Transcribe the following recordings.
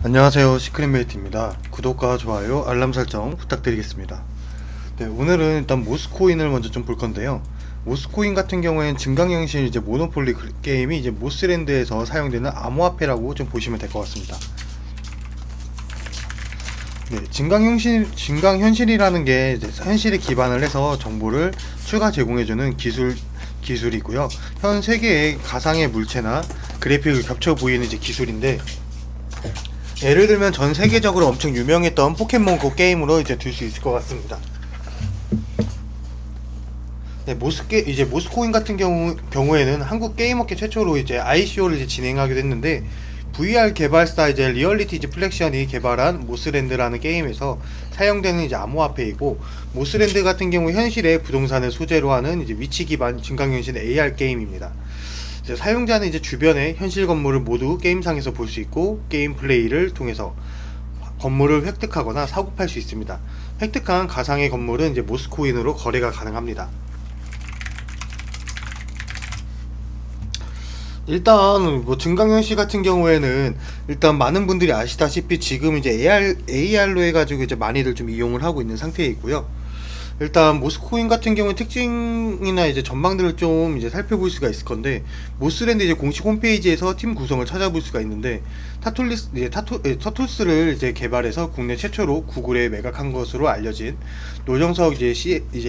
안녕하세요, 시크릿메이트입니다. 구독과 좋아요, 알람 설정 부탁드리겠습니다. 네, 오늘은 일단 모스코인을 먼저 좀 볼 건데요. 모스코인 같은 경우에는 증강현실 이제 모노폴리 게임이 이제 모스랜드에서 사용되는 암호화폐라고 좀 보시면 될 것 같습니다. 네, 증강현실이라는 게 이제 현실에 기반을 해서 정보를 추가 제공해주는 기술이고요. 현 세계의 가상의 물체나 그래픽을 겹쳐 보이는 이제 기술인데, 예를 들면 전 세계적으로 엄청 유명했던 포켓몬고 게임으로 이제 들 수 있을 것 같습니다. 네, 이제 모스코인 같은 경우에는 한국 게임업계 최초로 이제 ICO를 이제 진행하게 됐는데, VR 개발사 이제 리얼리티 이제 플렉션이 개발한 모스랜드라는 게임에서 사용되는 이제 암호화폐이고, 모스랜드 같은 경우 현실의 부동산을 소재로 하는 이제 위치 기반 증강현실 AR 게임입니다. 이제 사용자는 이제 주변의 현실 건물을 모두 게임상에서 볼 수 있고, 게임 플레이를 통해서 건물을 획득하거나 사고팔 수 있습니다. 획득한 가상의 건물은 이제 모스코인으로 거래가 가능합니다. 일단 뭐 증강현실 같은 경우에는 일단 많은 분들이 아시다시피 지금 이제 AR로 해가지고 이제 많이들 좀 이용을 하고 있는 상태에 있고요. 일단 모스코인 같은 경우는 특징이나 이제 전망들을 좀 이제 살펴볼 수가 있을 건데, 모스랜드 이제 공식 홈페이지에서 팀 구성을 찾아볼 수가 있는데, 터툴스를 이제 개발해서 국내 최초로 구글에 매각한 것으로 알려진 노정석 이제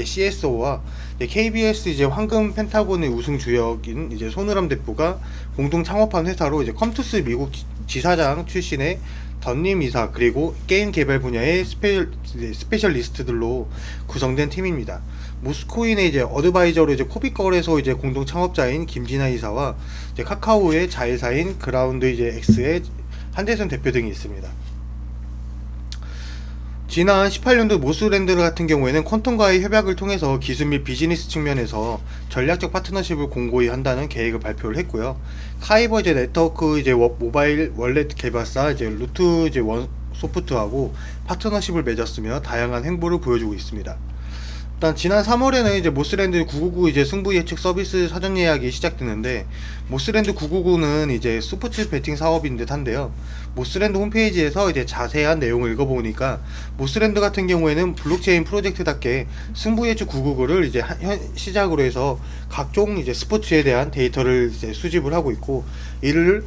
CSO와 KBS 이제 황금 펜타곤의 우승 주역인 이제 손우람 대표가 공동 창업한 회사로 이제 컴투스 미국 지사장 출신의 던님 이사, 그리고 게임 개발 분야의 스페셜리스트들로 구성된 팀입니다. 모스코인의 이제 어드바이저로 이제 코빅걸에서 이제 공동 창업자인 김진아 이사와 이제 카카오의 자회사인 그라운드 이제 X의 한대선 대표 등이 있습니다. 지난 18년도 모스랜드 같은 경우에는 퀀텀과의 협약을 통해서 기술 및 비즈니스 측면에서 전략적 파트너십을 공고히 한다는 계획을 발표를 했고요. 카이버 이제 네트워크 이제 모바일 월렛 개발사 이제 루트 이제 원 소프트하고 파트너십을 맺었으며 다양한 행보를 보여주고 있습니다. 일단 지난 3월에는 이제 모스랜드 999 이제 승부 예측 서비스 사전 예약이 시작됐는데, 모스랜드 999는 이제 스포츠 베팅 사업인 듯한데요. 모스랜드 홈페이지에서 이제 자세한 내용을 읽어보니까, 모스랜드 같은 경우에는 블록체인 프로젝트답게 승부 예측 999를 이제 시작으로 해서 각종 이제 스포츠에 대한 데이터를 이제 수집을 하고 있고, 이를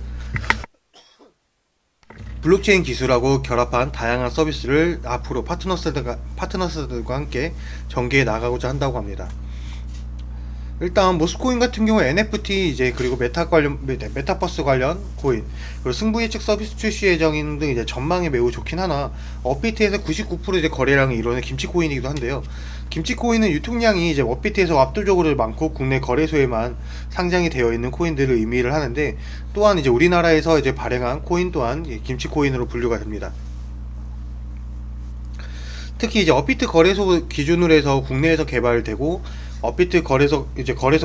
블록체인 기술하고 결합한 다양한 서비스를 앞으로 파트너스들과 함께 전개해 나가고자 한다고 합니다. 일단 모스코인 같은 경우 NFT 이제 그리고 메타버스 관련 코인, 그리고 승부 예측 서비스 출시 예정인 등 이제 전망이 매우 좋긴 하나, 업비트에서 99% 이제 거래량을 이루는 김치코인이기도 한데요. 김치코인은 유통량이 이제 업비트에서 압도적으로 많고 국내 거래소에만 상장이 되어 있는 코인들을 의미를 하는데, 또한 이제 우리나라에서 이제 발행한 코인 또한 김치코인으로 분류가 됩니다. 특히 이제 업비트 거래소 기준으로 해서 국내에서 개발되고, 업비트 거래소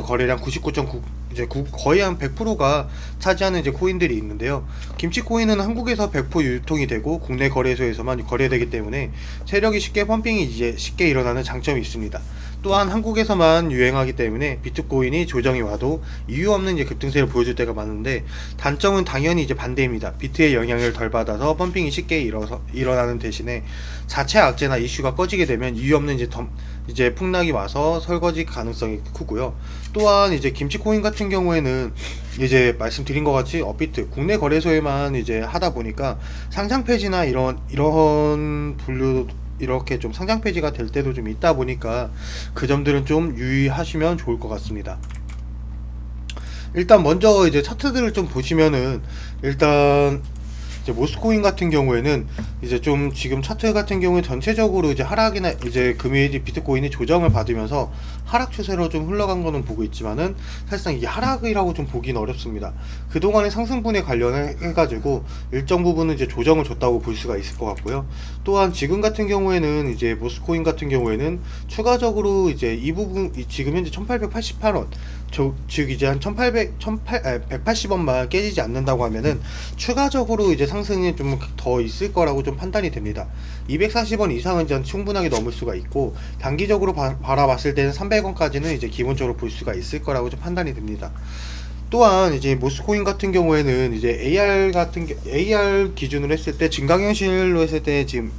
거래량 99.9 이제 거의 한 100%가 차지하는 이제 코인들이 있는데요. 김치 코인은 한국에서 100% 유통이 되고 국내 거래소에서만 거래되기 때문에 세력이 쉽게 펌핑이 이제 쉽게 일어나는 장점이 있습니다. 또한 한국에서만 유행하기 때문에 비트코인이 조정이 와도 이유 없는 이제 급등세를 보여줄 때가 많은데, 단점은 당연히 이제 반대입니다. 비트의 영향을 덜 받아서 펌핑이 쉽게 일어나는 대신에 자체 악재나 이슈가 꺼지게 되면 이유 없는 이제 폭락이 와서 설거지 가능성이 크고요. 또한 이제 김치코인 같은 경우에는 이제 말씀드린 것 같이 업비트 국내 거래소에만 이제 하다 보니까 상장 폐지나 이런 분류 이렇게 좀 상장 폐지가 될 때도 좀 있다 보니까 그 점들은 좀 유의하시면 좋을 것 같습니다. 일단 먼저 이제 차트들을 좀 보시면은, 일단 이제 모스코인 같은 경우에는 이제 좀 지금 차트 같은 경우에 전체적으로 이제 하락이나 이제 금일이 비트코인이 조정을 받으면서 하락 추세로 좀 흘러간 거는 보고 있지만은, 사실상 이게 하락이라고 좀 보기는 어렵습니다. 그동안의 상승분에 관련해 가지고 일정 부분은 이제 조정을 줬다고 볼 수가 있을 것 같고요. 또한 지금 같은 경우에는 이제 모스코인 같은 경우에는 추가적으로 이제 이 부분 지금 현재 1888원, 즉 이제 한 180원만 깨지지 않는다고 하면은 추가적으로 이제 상승이 좀 더 있을 거라고 좀 판단이 됩니다. 240원 이상은 전 충분하게 넘을 수가 있고, 단기적으로 바라봤을 때는 300원까지는 이제 기본적으로 볼 수가 있을 거라고 좀 판단이 됩니다. 또한 이제 모스코인 같은 경우에는 이제 AR 기준으로 했을 때 증강현실로 했을 때 지금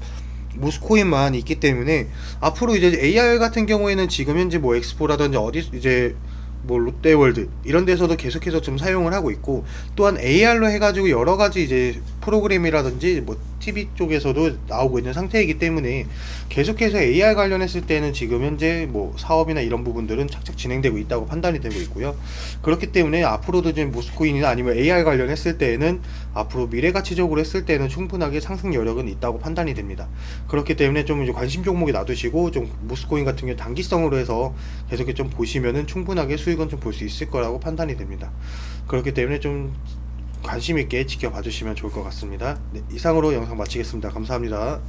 모스코인만 있기 때문에 앞으로 이제 AR 같은 경우에는 지금 현재 뭐 엑스포라든지 어디 이제 뭐 롯데월드 이런 데서도 계속해서 좀 사용을 하고 있고, 또한 AR로 해가지고 여러 가지 이제 프로그램이라든지 뭐 TV 쪽에서도 나오고 있는 상태이기 때문에 계속해서 AR 관련했을 때는 지금 현재 뭐 사업이나 이런 부분들은 착착 진행되고 있다고 판단이 되고 있고요. 그렇기 때문에 앞으로도 지금 모스코인이나 아니면 AR 관련했을 때에는 앞으로 미래 가치적으로 했을 때는 충분하게 상승 여력은 있다고 판단이 됩니다. 그렇기 때문에 좀 이제 관심 종목에 놔두시고 좀 모스코인 같은 경우 단기성으로 해서 계속해서 좀 보시면은 충분하게 수익은 좀 볼 수 있을 거라고 판단이 됩니다. 그렇기 때문에 좀 관심 있게 지켜봐 주시면 좋을 것 같습니다. 네, 이상으로 영상 마치겠습니다. 감사합니다.